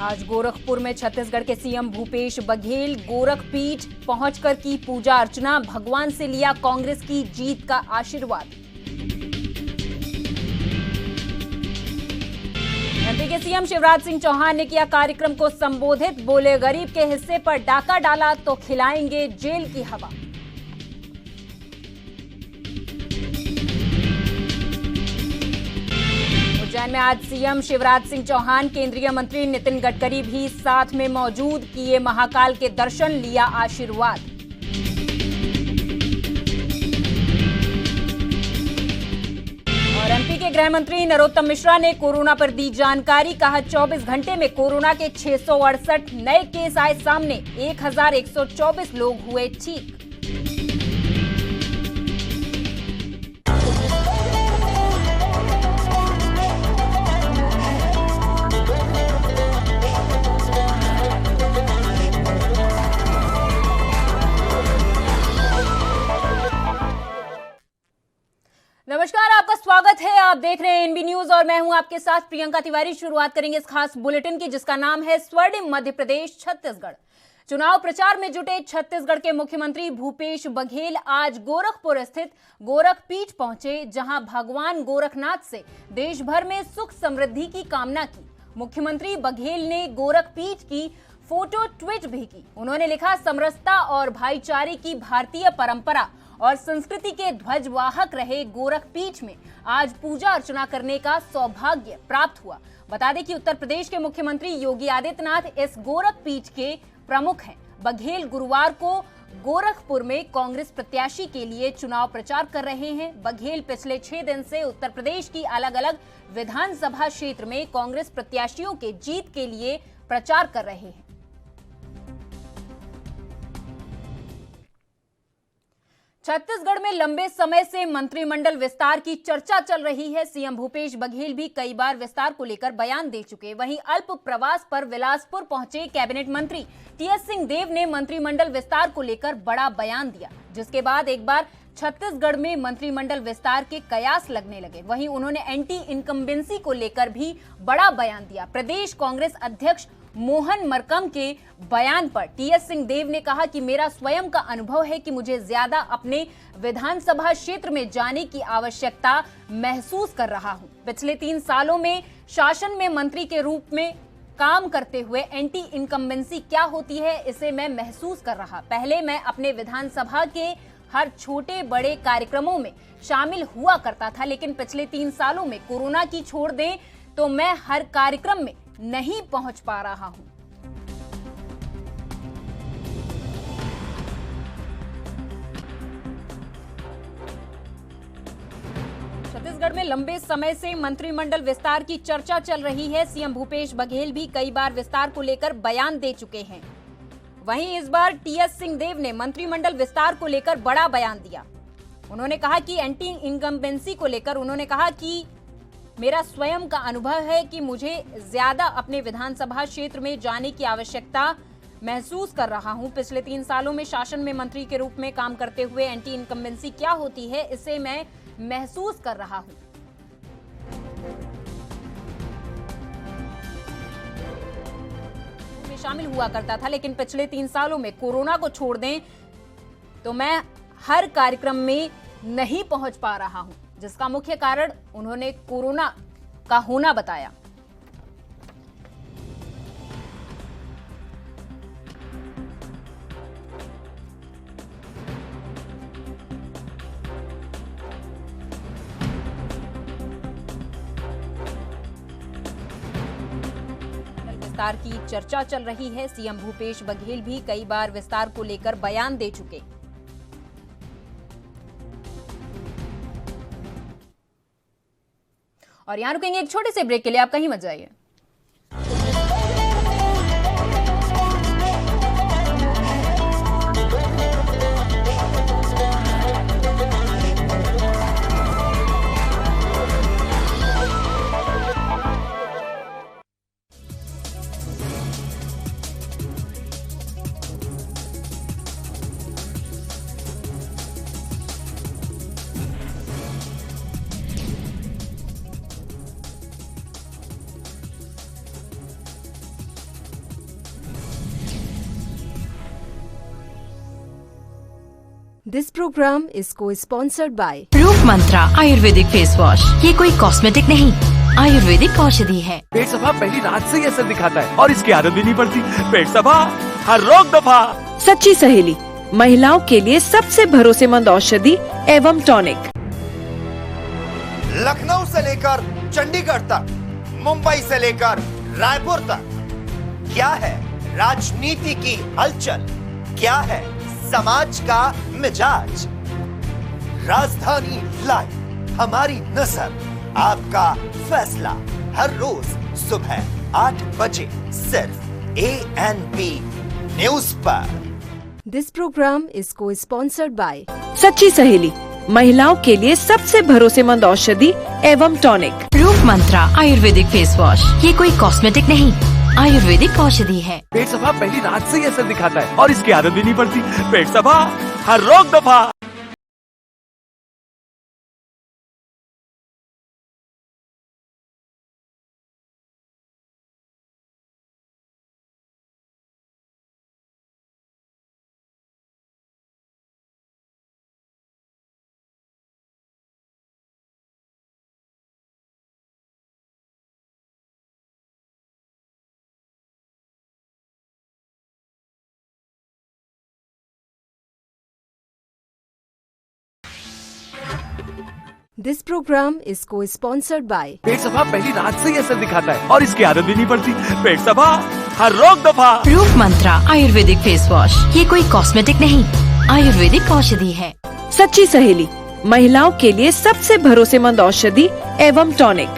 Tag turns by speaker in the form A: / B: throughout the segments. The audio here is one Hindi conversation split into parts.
A: आज गोरखपुर में छत्तीसगढ़ के सीएम भूपेश बघेल गोरखपीठ पहुंचकर की पूजा अर्चना, भगवान से लिया कांग्रेस की जीत का आशीर्वाद। एमपी के सीएम शिवराज सिंह चौहान ने किया कार्यक्रम को संबोधित, बोले गरीब के हिस्से पर डाका डाला तो खिलाएंगे जेल की हवा। उज्जैन में आज सीएम शिवराज सिंह चौहान, केंद्रीय मंत्री नितिन गडकरी भी साथ में मौजूद, किए महाकाल के दर्शन, लिया आशीर्वाद। और एमपी के गृह मंत्री नरोत्तम मिश्रा ने कोरोना पर दी जानकारी, कहा 24 घंटे में कोरोना के 668 नए केस आए सामने, 1124 लोग हुए ठीक। नमस्कार, आपका स्वागत है। आप देख रहे हैं एनबी न्यूज और मैं हूं आपके साथ प्रियंका तिवारी। शुरुआत करेंगे इस खास बुलेटिन की, जिसका नाम है स्वर्णिम मध्य प्रदेश छत्तीसगढ़। चुनाव प्रचार में जुटे छत्तीसगढ़ के मुख्यमंत्री भूपेश बघेल आज गोरखपुर स्थित गोरखपीठ पहुंचे, जहां भगवान गोरखनाथ से देश भर में सुख समृद्धि की कामना की। मुख्यमंत्री बघेल ने गोरखपीठ की फोटो ट्वीट भी की। उन्होंने लिखा, समरसता और भाईचारे की भारतीय परंपरा और संस्कृति के ध्वजवाहक रहे गोरखपीठ में आज पूजा अर्चना करने का सौभाग्य प्राप्त हुआ। बता दें कि उत्तर प्रदेश के मुख्यमंत्री योगी आदित्यनाथ इस गोरखपीठ के प्रमुख हैं। बघेल गुरुवार को गोरखपुर में कांग्रेस प्रत्याशी के लिए चुनाव प्रचार कर रहे हैं। बघेल पिछले 6 दिन से उत्तर प्रदेश की अलग अलग विधानसभा क्षेत्र में कांग्रेस प्रत्याशियों के जीत के लिए प्रचार कर रहे हैं। छत्तीसगढ़ में लंबे समय से मंत्रिमंडल विस्तार की चर्चा चल रही है। सीएम भूपेश बघेल भी कई बार विस्तार को लेकर बयान दे चुके। वहीं अल्प प्रवास पर बिलासपुर पहुंचे कैबिनेट मंत्री टीएस सिंहदेव ने मंत्रिमंडल विस्तार को लेकर बड़ा बयान दिया, जिसके बाद एक बार छत्तीसगढ़ में मंत्रिमंडल विस्तार के कयास लगने लगे। वहीं उन्होंने एंटी इनकम्बेंसी को लेकर भी बड़ा बयान दिया। प्रदेश कांग्रेस अध्यक्ष मोहन मरकम के बयान पर टीएस सिंहदेव ने कहा कि मेरा स्वयं का अनुभव है कि मुझे ज्यादा अपने विधानसभा क्षेत्र में जाने की आवश्यकता महसूस कर रहा हूं। पिछले 3 सालों में शासन में मंत्री के रूप में काम करते हुए एंटी इनकम्बेंसी क्या होती है, इसे मैं महसूस कर रहा। पहले मैं अपने विधानसभा के हर छोटे बड़े कार्यक्रमों में शामिल हुआ करता था, लेकिन पिछले 3 सालों में कोरोना की छोड़ दें तो मैं हर कार्यक्रम में नहीं पहुंच पा रहा हूं। छत्तीसगढ़ में लंबे समय से मंत्रिमंडल विस्तार की चर्चा चल रही है। सीएम भूपेश बघेल भी कई बार विस्तार को लेकर बयान दे चुके हैं। वहीं इस बार टीएस सिंहदेव ने मंत्रिमंडल विस्तार को लेकर बड़ा बयान दिया। उन्होंने कहा कि एंटी इनकम्बेंसी को लेकर उन्होंने कहा कि मेरा स्वयं का अनुभव है कि मुझे ज्यादा अपने विधानसभा क्षेत्र में जाने की आवश्यकता महसूस कर रहा हूं। पिछले 3 सालों में शासन में मंत्री के रूप में काम करते हुए एंटी इनकम्बेंसी क्या होती है, इसे मैं महसूस कर रहा हूं। में शामिल हुआ करता था, लेकिन पिछले 3 सालों में कोरोना को छोड़ दें तो मैं हर कार्यक्रम में नहीं पहुंच पा रहा हूं, जिसका मुख्य कारण उन्होंने कोरोना का होना बताया। विस्तार की चर्चा चल रही है। सीएम भूपेश बघेल भी कई बार विस्तार को लेकर बयान दे चुके। और यहां रुकेंगे एक छोटे से ब्रेक के लिए, आप कहीं मत जाइए।
B: This program is co-sponsored by
C: रूप मंत्रा आयुर्वेदिक फेस वॉश। ये कोई कॉस्मेटिक नहीं, आयुर्वेदिक औषधि है।
D: पेट सफा पहली रात से ही असर दिखाता है और इसकी आदत भी नहीं पड़ती। पेट सफा हर रोग दफा।
E: सच्ची सहेली, महिलाओं के लिए सबसे भरोसेमंद औषधि एवं टॉनिक।
F: लखनऊ से लेकर चंडीगढ़ तक, मुंबई से लेकर रायपुर तक, क्या है राजनीति की हलचल, क्या है समाज का मिजाज। राजधानी लाइव, हमारी नजर, आपका फैसला, हर रोज सुबह 8 बजे सिर्फ ANP न्यूज पर।
B: This program is co-sponsored by
E: सच्ची सहेली, महिलाओं के लिए सबसे भरोसेमंद औषधि एवं टॉनिक।
C: रूप मंत्रा आयुर्वेदिक फेस वॉश। ये कोई कॉस्मेटिक नहीं, आयुर्वेदिक औषधि है।
D: पेट सफा पहली रात से ही असर दिखाता है और इसकी आदत भी नहीं पड़ती। पेट सफा हर रोग दफा।
B: This program is co-sponsored by
D: पेट सफा पहली रात से ही असर दिखाता है और इसकी आदत भी नहीं पड़ती। पेट सफा हर रोग दफा।
C: रूप मंत्रा आयुर्वेदिक फेस वॉश। ये कोई कॉस्मेटिक नहीं, आयुर्वेदिक औषधि है।
E: सच्ची सहेली, महिलाओं के लिए सबसे भरोसेमंद औषधि एवं टॉनिक।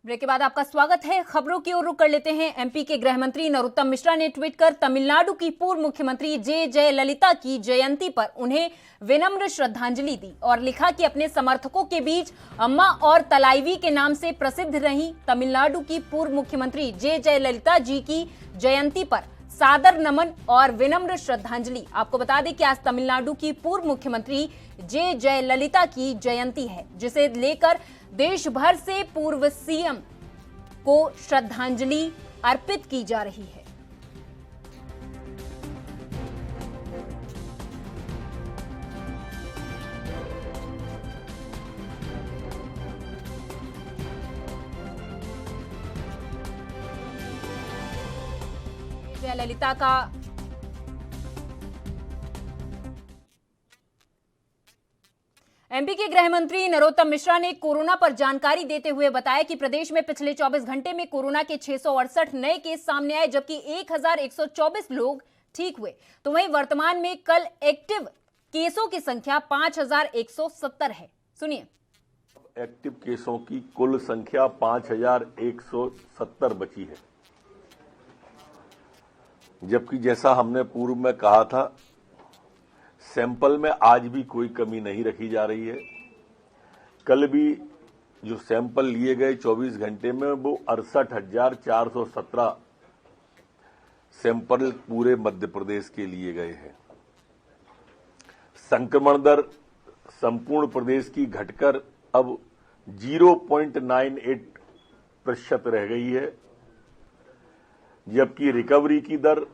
A: ब्रेक के बाद आपका स्वागत है। खबरों की ओर रुख कर लेते हैं। एमपी के गृह मंत्री नरोत्तम मिश्रा ने ट्वीट कर तमिलनाडु की पूर्व मुख्यमंत्री जे जयललिता की जयंती पर उन्हें विनम्र श्रद्धांजलि दी और लिखा कि अपने समर्थकों के बीच अम्मा और तलाईवी के नाम से प्रसिद्ध रही तमिलनाडु की पूर्व मुख्यमंत्री जे जयललिता जी की जयंती पर सादर नमन और विनम्र श्रद्धांजलि। आपको बता दें कि आज तमिलनाडु की पूर्व मुख्यमंत्री जे जयललिता की जयंती है, जिसे लेकर देश भर से पूर्व सीएम को श्रद्धांजलि अर्पित की जा रही है। जयललिता का एमपी के गृह मंत्री नरोत्तम मिश्रा ने कोरोना पर जानकारी देते हुए बताया कि प्रदेश में पिछले 24 घंटे में कोरोना के 668 नए केस सामने आए, जबकि 1124 लोग ठीक हुए। तो वहीं वर्तमान में कल एक्टिव केसों की संख्या 5170 है। सुनिए।
G: एक्टिव केसों की कुल संख्या 5170 बची है, जबकि जैसा हमने पूर्व में कहा था, सैंपल में आज भी कोई कमी नहीं रखी जा रही है। कल भी जो सैंपल लिए गए 24 घंटे में वो 68,417 सैंपल पूरे मध्य प्रदेश के लिए गए हैं। संक्रमण दर संपूर्ण प्रदेश की घटकर अब 0.98% रह गई है, जबकि रिकवरी की दर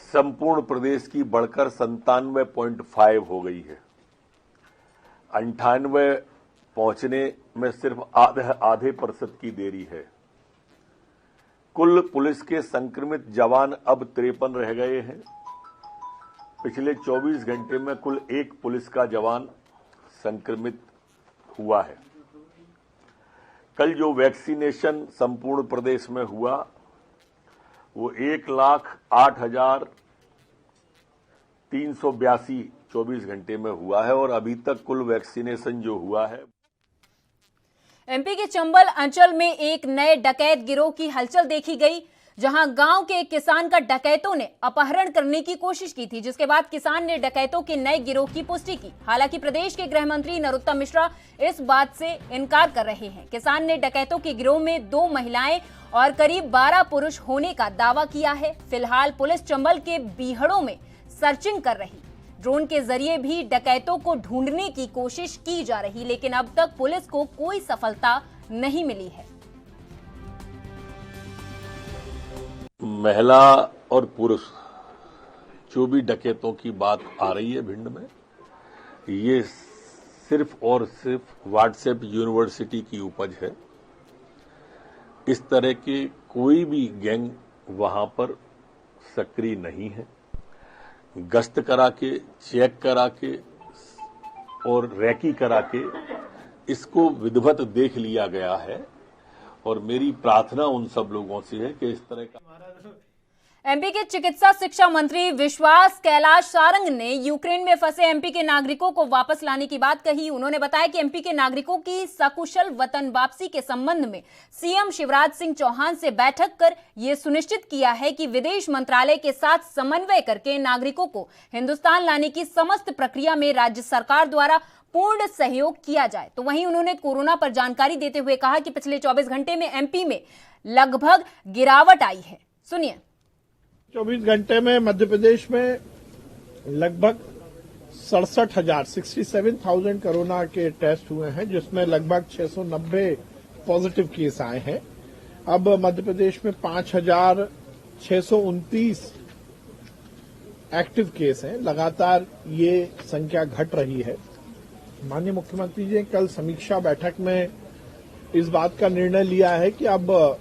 G: संपूर्ण प्रदेश की बढ़कर 97.5 हो गई है। 98 पहुंचने में सिर्फ आधे % की देरी है। कुल पुलिस के संक्रमित जवान अब 53 रह गए हैं। पिछले 24 घंटे में कुल 1 पुलिस का जवान संक्रमित हुआ है। कल जो वैक्सीनेशन संपूर्ण प्रदेश में हुआ वो 1,08,382 24 घंटे में हुआ है और अभी तक कुल वैक्सीनेशन जो हुआ है।
A: एमपी के चंबल अंचल में एक नए डकैत गिरोह की हलचल देखी गई, जहां गांव के एक किसान का डकैतों ने अपहरण करने की कोशिश की थी, जिसके बाद किसान ने डकैतों के नए गिरोह की पुष्टि की। हालांकि प्रदेश के गृह मंत्री नरोत्तम मिश्रा इस बात से इनकार कर रहे हैं। किसान ने डकैतों के गिरोह में 2 महिलाएं और करीब 12 पुरुष होने का दावा किया है। फिलहाल पुलिस चंबल के बीहड़ों में सर्चिंग कर रही। ड्रोन के जरिए भी डकैतों को ढूंढने की कोशिश की जा रही, लेकिन अब तक पुलिस को कोई सफलता नहीं मिली है।
G: महिला और पुरुष जो भी डकैतों की बात आ रही है भिंड में, ये सिर्फ और सिर्फ व्हाट्सएप यूनिवर्सिटी की उपज है। इस तरह के कोई भी गैंग वहां पर सक्रिय नहीं है। गश्त करा के, चेक करा के और रैकी करा के इसको विधिवत देख लिया गया है और मेरी प्रार्थना उन सब लोगों से है कि इस तरह का।
A: एमपी के चिकित्सा शिक्षा मंत्री विश्वास कैलाश सारंग ने यूक्रेन में फंसे एमपी के नागरिकों को वापस लाने की बात कही। उन्होंने बताया कि एमपी के नागरिकों की सकुशल वतन वापसी के संबंध में सीएम शिवराज सिंह चौहान से बैठक कर यह सुनिश्चित किया है कि विदेश मंत्रालय के साथ समन्वय करके नागरिकों को हिंदुस्तान लाने की समस्त प्रक्रिया में राज्य सरकार द्वारा पूर्ण सहयोग किया जाए। तो वहीं उन्होंने कोरोना पर जानकारी देते हुए कहा कि पिछले 24 घंटे में एमपी में लगभग गिरावट आई है। सुनिए।
H: 24 घंटे में मध्य प्रदेश में लगभग 67,000 कोरोना के टेस्ट हुए हैं, जिसमें लगभग 690 पॉजिटिव केस आए हैं। अब मध्य प्रदेश में 5,629 एक्टिव केस हैं। लगातार ये संख्या घट रही है। माननीय मुख्यमंत्री जी ने कल समीक्षा बैठक में इस बात का निर्णय लिया है कि अब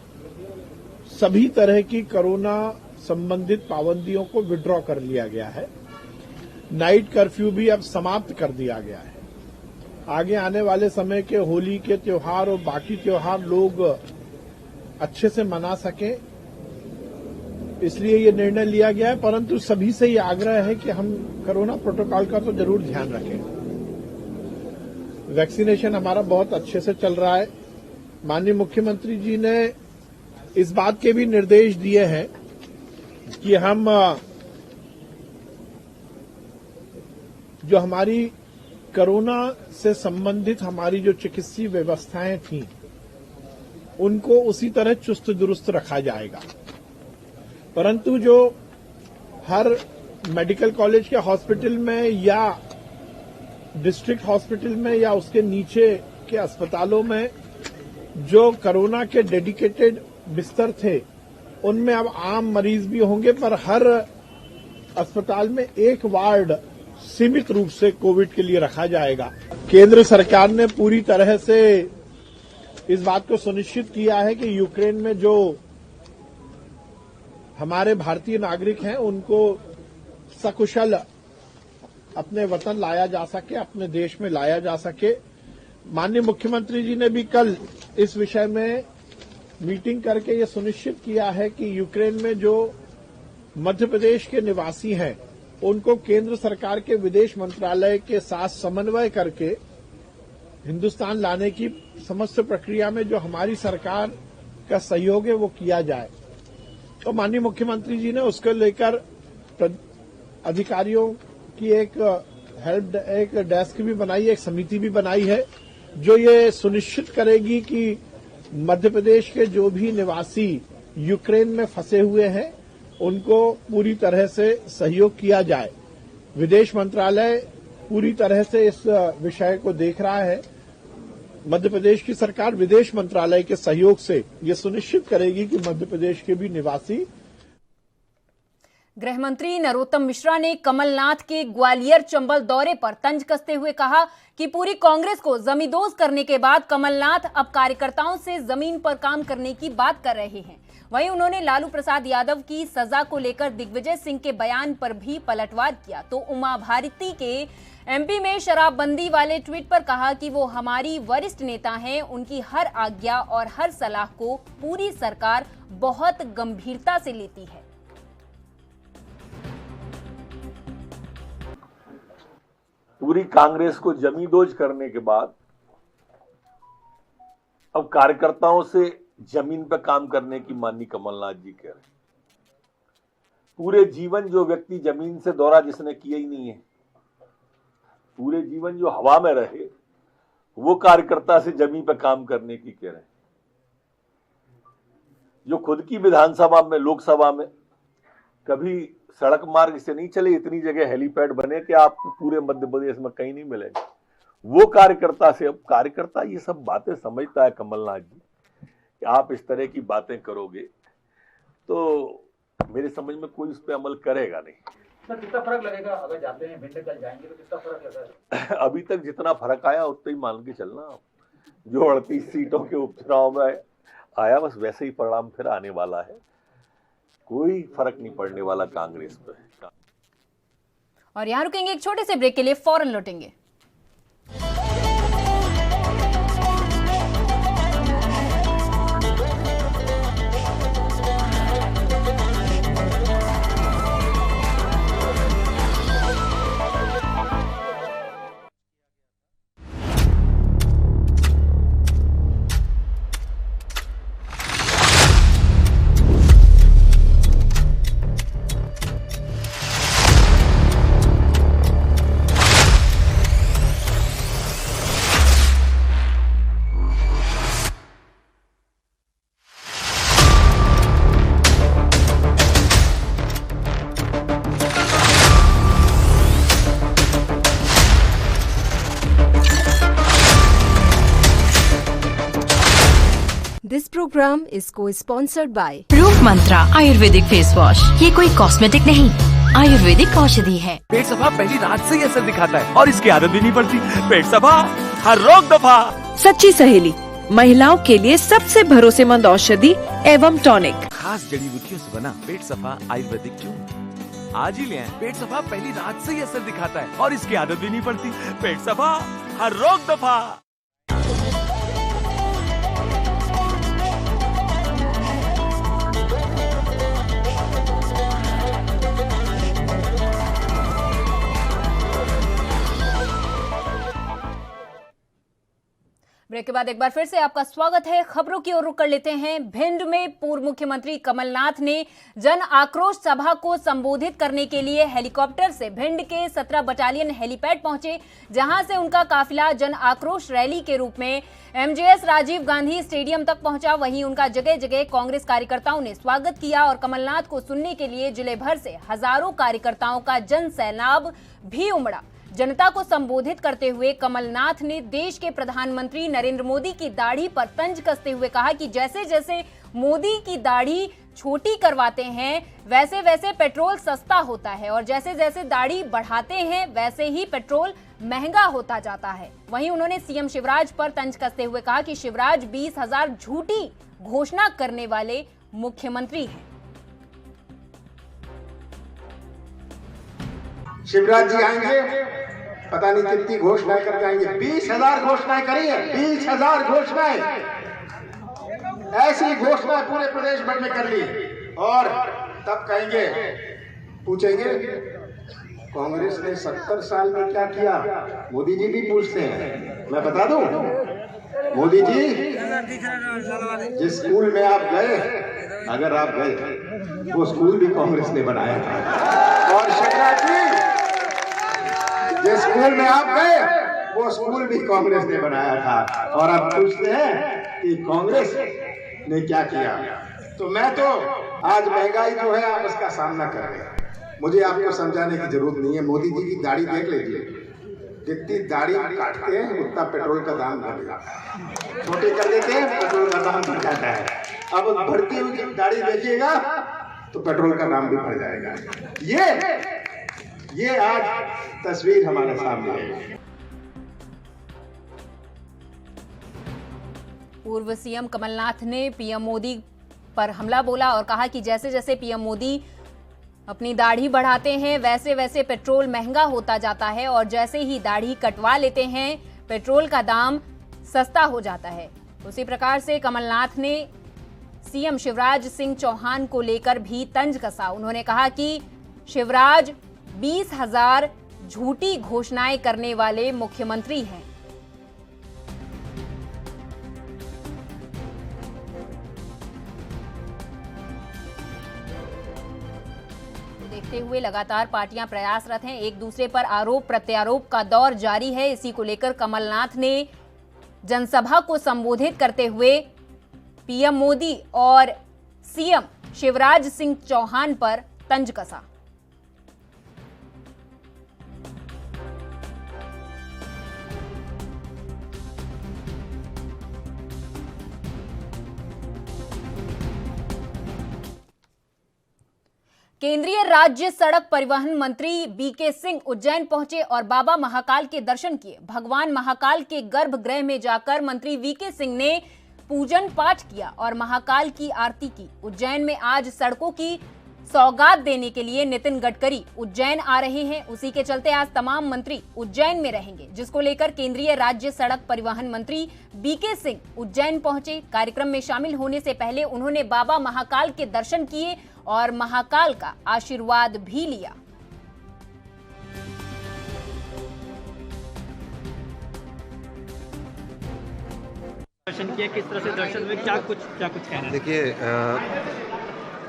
H: सभी तरह की कोरोना संबंधित पाबंदियों को विड्रॉ कर लिया गया है। नाइट कर्फ्यू भी अब समाप्त कर दिया गया है। आगे आने वाले समय के होली के त्योहार और बाकी त्योहार लोग अच्छे से मना सकें, इसलिए ये निर्णय लिया गया है। परंतु सभी से ये आग्रह है कि हम कोरोना प्रोटोकॉल का तो जरूर ध्यान रखें। वैक्सीनेशन हमारा बहुत अच्छे से चल रहा है। माननीय मुख्यमंत्री जी ने इस बात के भी निर्देश दिए हैं कि हम जो हमारी कोरोना से संबंधित हमारी जो चिकित्सीय व्यवस्थाएं थीं, उनको उसी तरह चुस्त दुरुस्त रखा जाएगा। परंतु जो हर मेडिकल कॉलेज के हॉस्पिटल में या डिस्ट्रिक्ट हॉस्पिटल में या उसके नीचे के अस्पतालों में जो कोरोना के डेडिकेटेड बिस्तर थे, उनमें अब आम मरीज भी होंगे, पर हर अस्पताल में एक वार्ड सीमित रूप से कोविड के लिए रखा जाएगा। केंद्र सरकार ने पूरी तरह से इस बात को सुनिश्चित किया है कि यूक्रेन में जो हमारे भारतीय नागरिक हैं, उनको सकुशल अपने वतन लाया जा सके, अपने देश में लाया जा सके। माननीय मुख्यमंत्री जी ने भी कल इस विषय में मीटिंग करके ये सुनिश्चित किया है कि यूक्रेन में जो मध्य प्रदेश के निवासी हैं, उनको केंद्र सरकार के विदेश मंत्रालय के साथ समन्वय करके हिंदुस्तान लाने की समस्त प्रक्रिया में जो हमारी सरकार का सहयोग है वो किया जाए। तो माननीय मुख्यमंत्री जी ने उसको लेकर अधिकारियों की एक डेस्क भी बनाई है, एक समिति भी बनाई है, जो ये सुनिश्चित करेगी कि मध्य प्रदेश के जो भी निवासी यूक्रेन में फंसे हुए हैं, उनको पूरी तरह से सहयोग किया जाए। विदेश मंत्रालय पूरी तरह से इस विषय को देख रहा है। मध्य प्रदेश की सरकार विदेश मंत्रालय के सहयोग से ये सुनिश्चित करेगी कि मध्य प्रदेश के भी निवासी।
A: गृह मंत्री नरोत्तम मिश्रा ने कमलनाथ के ग्वालियर चंबल दौरे पर तंज कसते हुए कहा कि पूरी कांग्रेस को जमींदोज करने के बाद कमलनाथ अब कार्यकर्ताओं से जमीन पर काम करने की बात कर रहे हैं। वहीं उन्होंने लालू प्रसाद यादव की सजा को लेकर दिग्विजय सिंह के बयान पर भी पलटवार किया। तो उमा भारती के एमपी में शराबबंदी वाले ट्वीट पर कहा कि वो हमारी वरिष्ठ नेता हैं, उनकी हर आज्ञा और हर सलाह को पूरी सरकार बहुत गंभीरता से लेती है।
G: पूरी कांग्रेस को जमींदोज करने के बाद अब कार्यकर्ताओं से जमीन पर काम करने की माननीय कमलनाथ जी कह रहे हैं। पूरे जीवन जो व्यक्ति जमीन से दौरा जिसने किया ही नहीं है, पूरे जीवन जो हवा में रहे, वो कार्यकर्ता से जमीन पर काम करने की कह रहे हैं। जो खुद की विधानसभा में, लोकसभा में कभी सड़क मार्ग से नहीं चले, इतनी जगह हेलीपैड बने कि आपको पूरे मध्य प्रदेश में कहीं नहीं मिलेंगे। वो कार्यकर्ता से, अब कार्यकर्ता ये सब बातें समझता है कमलनाथ जी, कि आप इस तरह की बातें करोगे तो मेरे समझ में कोई उस पर अमल करेगा नहीं।
I: सर कितना फर्क लगेगा अगर जाते हैं भिंड कल जाएंगे तो कितना फर्क लगेगा?
G: अभी तक जितना फर्क आया उतना ही मान के चलना। जो 38 सीटों के उपचुनाव में आया बस वैसे ही परिणाम फिर आने वाला है, कोई फर्क नहीं पड़ने वाला कांग्रेस पे।
A: और यहाँ रुकेंगे एक छोटे से ब्रेक के लिए, फौरन लौटेंगे।
B: This program is co-sponsored by
C: रूप मंत्रा आयुर्वेदिक फेस वॉश। ये कोई कॉस्मेटिक नहीं, आयुर्वेदिक औषधि है।
D: पेट सफा पहली रात से ही असर दिखाता है और इसकी आदत भी नहीं पड़ती। पेट सफा हर रोग दफा।
E: सच्ची सहेली, महिलाओं के लिए सबसे भरोसेमंद औषधि एवं टॉनिक।
D: खास जड़ी बूटियों से बना पेट सफा आयुर्वेदिक क्यों? आज ही ले आएं। पेट सफा पहली रात से ही असर दिखाता है और इसकी आदत भी नहीं पड़ती। पेट सफा हर रोग दफा।
A: ब्रेक के बाद एक बार फिर से आपका स्वागत है। खबरों की ओर रुख कर लेते हैं। भिंड में पूर्व मुख्यमंत्री कमलनाथ ने जन आक्रोश सभा को संबोधित करने के लिए हेलीकॉप्टर से भिंड के 17 बटालियन हेलीपैड पहुंचे, जहां से उनका काफिला जन आक्रोश रैली के रूप में एमजेएस राजीव गांधी स्टेडियम तक पहुंचा। वहीं उनका जगह जगह कांग्रेस कार्यकर्ताओं ने स्वागत किया और कमलनाथ को सुनने के लिए जिले भर से हजारों कार्यकर्ताओं का जन सैलाब भी उमड़ा। जनता को संबोधित करते हुए कमलनाथ ने देश के प्रधानमंत्री नरेंद्र मोदी की दाढ़ी पर तंज कसते हुए कहा कि जैसे जैसे मोदी की दाढ़ी छोटी करवाते हैं वैसे वैसे पेट्रोल सस्ता होता है और जैसे जैसे दाढ़ी बढ़ाते हैं वैसे ही पेट्रोल महंगा होता जाता है। वहीं उन्होंने सीएम शिवराज पर तंज कसते हुए कहा कि शिवराज 20,000 झूठी घोषणा करने वाले मुख्यमंत्री हैं।
J: शिवराज जी आएंगे, पता नहीं कितनी घोषणाएं कर जाएंगे। 20,000 घोषणाएं करी है, 20,000 घोषणाएं, ऐसी घोषणाएं पूरे प्रदेश भर में कर ली। और तब कहेंगे, पूछेंगे कांग्रेस ने 70 साल में क्या किया। मोदी जी भी पूछते हैं, मैं बता दूं, मोदी जी जिस स्कूल में आप गए, अगर आप गए, वो स्कूल भी कांग्रेस ने बनाया था। और शिवराज जी जिस स्कूल में आप गए, वो स्कूल भी कांग्रेस ने बनाया था। और अब पूछते हैं कि कांग्रेस ने क्या किया। तो मैं तो आज महंगाई जो है आप उसका सामना कर रहे हैं, मुझे आपको समझाने की जरूरत नहीं है। मोदी जी की दाढ़ी देख लीजिए, जितनी दाढ़ी काटते हैं उतना पेट्रोल का दाम बढ़ जाता है। छोटे कर देते हैं, पेट्रोल का दाम बढ़ जाता है। अब बढ़ती हुई दाढ़ी देखिएगा तो पेट्रोल का दाम भी बढ़ जाएगा। ये आज तस्वीर हमारे सामने है।
A: पूर्व सीएम कमलनाथ ने पीएम मोदी पर हमला बोला और कहा कि जैसे जैसे पीएम मोदी अपनी दाढ़ी बढ़ाते हैं वैसे वैसे पेट्रोल महंगा होता जाता है और जैसे ही दाढ़ी कटवा लेते हैं पेट्रोल का दाम सस्ता हो जाता है। उसी प्रकार से कमलनाथ ने सीएम शिवराज सिंह चौहान को लेकर भी तंज कसा। उन्होंने कहा कि शिवराज 20,000 झूठी घोषणाएं करने वाले मुख्यमंत्री हैं। देखते हुए लगातार पार्टियां प्रयासरत हैं, एक दूसरे पर आरोप प्रत्यारोप का दौर जारी है। इसी को लेकर कमलनाथ ने जनसभा को संबोधित करते हुए पीएम मोदी और सीएम शिवराज सिंह चौहान पर तंज कसा। केंद्रीय राज्य सड़क परिवहन मंत्री बीके सिंह उज्जैन पहुंचे और बाबा महाकाल के दर्शन किए। भगवान महाकाल के गर्भगृह में जाकर मंत्री बीके सिंह ने पूजन पाठ किया और महाकाल की आरती की। उज्जैन में आज सड़कों की सौगात देने के लिए नितिन गडकरी उज्जैन आ रहे हैं। उसी के चलते आज तमाम मंत्री उज्जैन में रहेंगे, जिसको लेकर केंद्रीय राज्य सड़क परिवहन मंत्री बीके सिंह उज्जैन पहुंचे। कार्यक्रम में शामिल होने से पहले उन्होंने बाबा महाकाल के दर्शन किए और महाकाल का आशीर्वाद भी लिया।
I: दर्शन किए, किस तरह से दर्शन में क्या कुछ कहना है?
K: देखिए,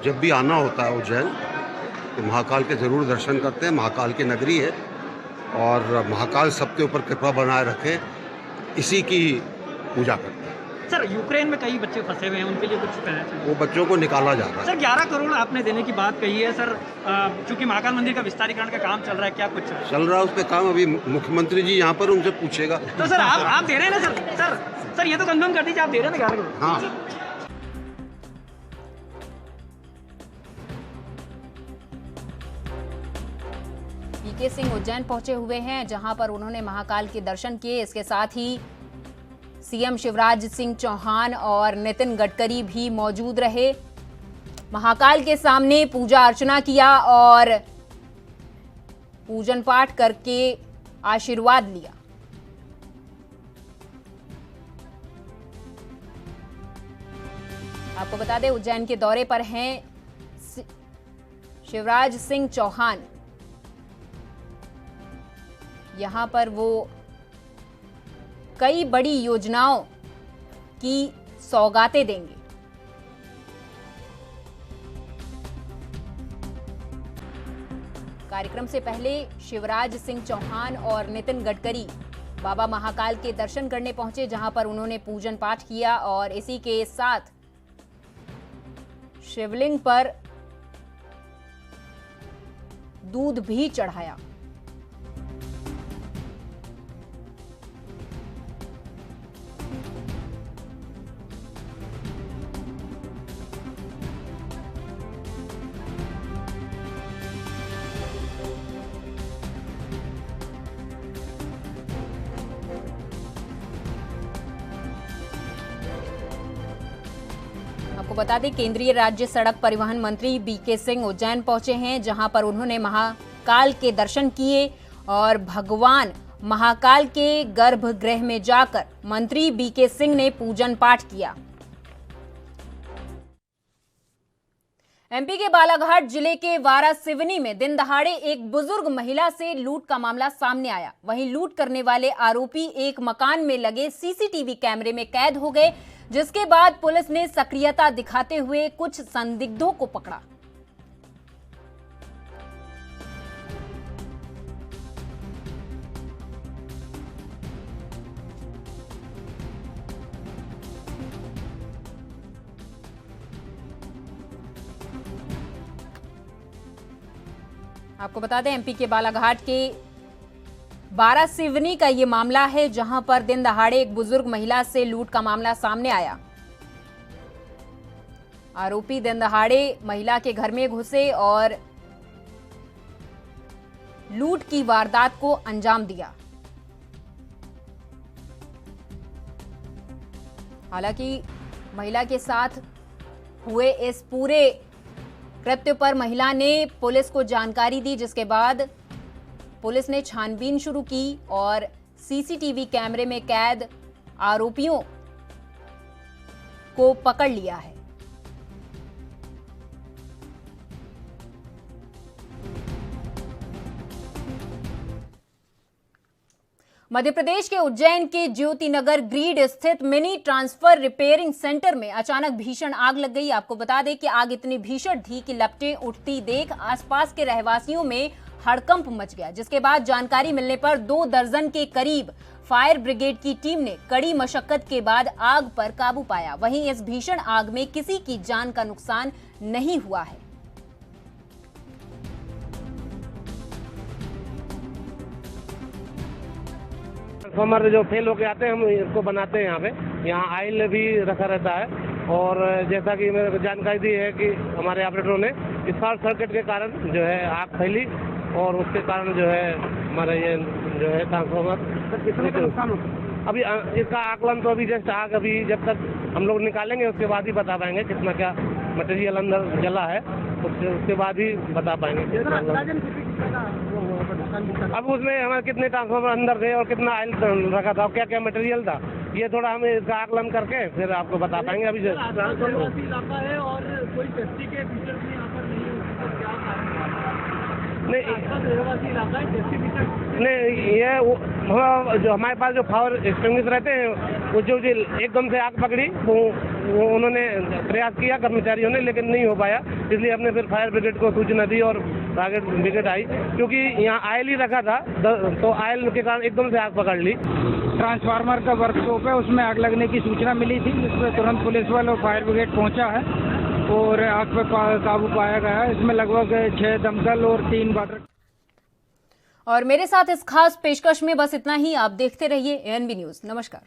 K: जब भी आना होता है उज्जैन तो महाकाल के ज़रूर दर्शन करते हैं। महाकाल की नगरी है और महाकाल सबके ऊपर कृपा बनाए रखे, इसी की पूजा करते हैं।
I: सर, यूक्रेन में कई बच्चे फंसे हुए हैं, उनके लिए कुछ कहना चाहिए?
K: वो बच्चों को निकाला जा रहा है।
I: सर, 11 करोड़ आपने देने की बात कही है। सर, चूंकि महाकाल मंदिर का विस्तारीकरण का काम चल रहा है, क्या कुछ
K: चल रहा है उस पर काम? अभी मुख्यमंत्री जी यहाँ पर, उनसे पूछेगा।
I: तो सर आप दे रहे हैं ना? सर ये तो कंफर्म कर दीजिए, आप दे रहे हैं ना 11 करोड़?
K: हाँ।
A: बीके सिंह उज्जैन पहुंचे हुए हैं, जहां पर उन्होंने महाकाल के दर्शन किए। इसके साथ ही सीएम शिवराज सिंह चौहान और नितिन गडकरी भी मौजूद रहे। महाकाल के सामने पूजा अर्चना किया और पूजन पाठ करके आशीर्वाद लिया। आपको बता दें, उज्जैन के दौरे पर हैं शिवराज सिंह चौहान। यहां पर वो कई बड़ी योजनाओं की सौगातें देंगे। कार्यक्रम से पहले शिवराज सिंह चौहान और नितिन गडकरी बाबा महाकाल के दर्शन करने पहुंचे, जहां पर उन्होंने पूजन पाठ किया और इसी के साथ शिवलिंग पर दूध भी चढ़ाया। आपको बता दें, केंद्रीय राज्य सड़क परिवहन मंत्री बीके सिंह उज्जैन पहुंचे हैं, जहां पर उन्होंने महाकाल के दर्शन किए और भगवान महाकाल के गर्भगृह में जाकर मंत्री बीके सिंह ने पूजन पाठ किया। एमपी के बालाघाट जिले के वारासिवनी में दिन दहाड़े एक बुजुर्ग महिला से लूट का मामला सामने आया। वहीं लूट करने वाले आरोपी एक मकान में लगे सीसीटीवी कैमरे में कैद हो गए, जिसके बाद पुलिस ने सक्रियता दिखाते हुए कुछ संदिग्धों को पकड़ा। आपको बता दें, एमपी के बालाघाट के वारासिवनी का ये मामला है, जहां पर दिन दहाड़े एक बुजुर्ग महिला से लूट का मामला सामने आया। आरोपी दिन दहाड़े महिला के घर में घुसे और लूट की वारदात को अंजाम दिया। हालांकि महिला के साथ हुए इस पूरे कृत्य पर महिला ने पुलिस को जानकारी दी, जिसके बाद पुलिस ने छानबीन शुरू की और सीसीटीवी कैमरे में कैद आरोपियों को पकड़ लिया है। मध्य प्रदेश के उज्जैन के ज्योति नगर ग्रीड स्थित मिनी ट्रांसफर रिपेयरिंग सेंटर में अचानक भीषण आग लग गई। आपको बता दें कि आग इतनी भीषण थी कि लपटें उठती देख आसपास के रहवासियों में हड़कंप मच गया, जिसके बाद जानकारी मिलने पर 2 दर्जन के करीब फायर ब्रिगेड की टीम ने कड़ी मशक्कत के बाद आग पर काबू पाया। वहीं इस भीषण आग में किसी की जान का नुकसान नहीं हुआ है।
L: ट्रांसफार्मर जो फेल होके आते हैं, हम इसको बनाते हैं। यहाँ आयल भी रखा रहता है और जैसा कि मेरे को जानकारी दी है कि हमारे ऑपरेटरों ने इस शॉर्ट सर्किट के कारण जो है आग फैली और उसके कारण जो है हमारा ये जो है ट्रांसफार्मर अभी इसका आकलन तो अभी जस्ट आग अभी जब तक हम लोग निकालेंगे उसके बाद ही बता पाएंगे कितना क्या मटेरियल अंदर जला है, उसके बाद ही बता पाएंगे। अब उसमें हमारे कितने ट्रांसफार्मर अंदर थे और कितना ऑयल रखा था और क्या क्या मटेरियल था, ये थोड़ा हमें इसका आकलन करके फिर आपको बता पाएंगे। अभी
I: इलाका है और कोई सेफ्टी के फीचर्स भी यहाँ पर नहीं
L: नहीं, ये जो हमारे पास जो फायर एक्सटिंग्विशर रहते हैं वो जो एकदम से आग पकड़ी वो उन्होंने प्रयास किया कर्मचारियों ने, लेकिन नहीं हो पाया, इसलिए हमने फिर फायर ब्रिगेड को सूचना दी और फायर ब्रिगेड आई, क्योंकि यहाँ ऑयल ही रखा था तो ऑयल के कारण एकदम से आग पकड़ ली।
M: ट्रांसफार्मर का वर्कशॉप है, उसमें आग लगने की सूचना मिली थी, जिस पर तुरंत पुलिस वाले और फायर ब्रिगेड पहुंचा है और आग पर काबू पाया गया है। इसमें लगभग 6 दमकल और 3 वाटर।
A: और मेरे साथ इस खास पेशकश में बस इतना ही। आप देखते रहिए ANB न्यूज़। नमस्कार।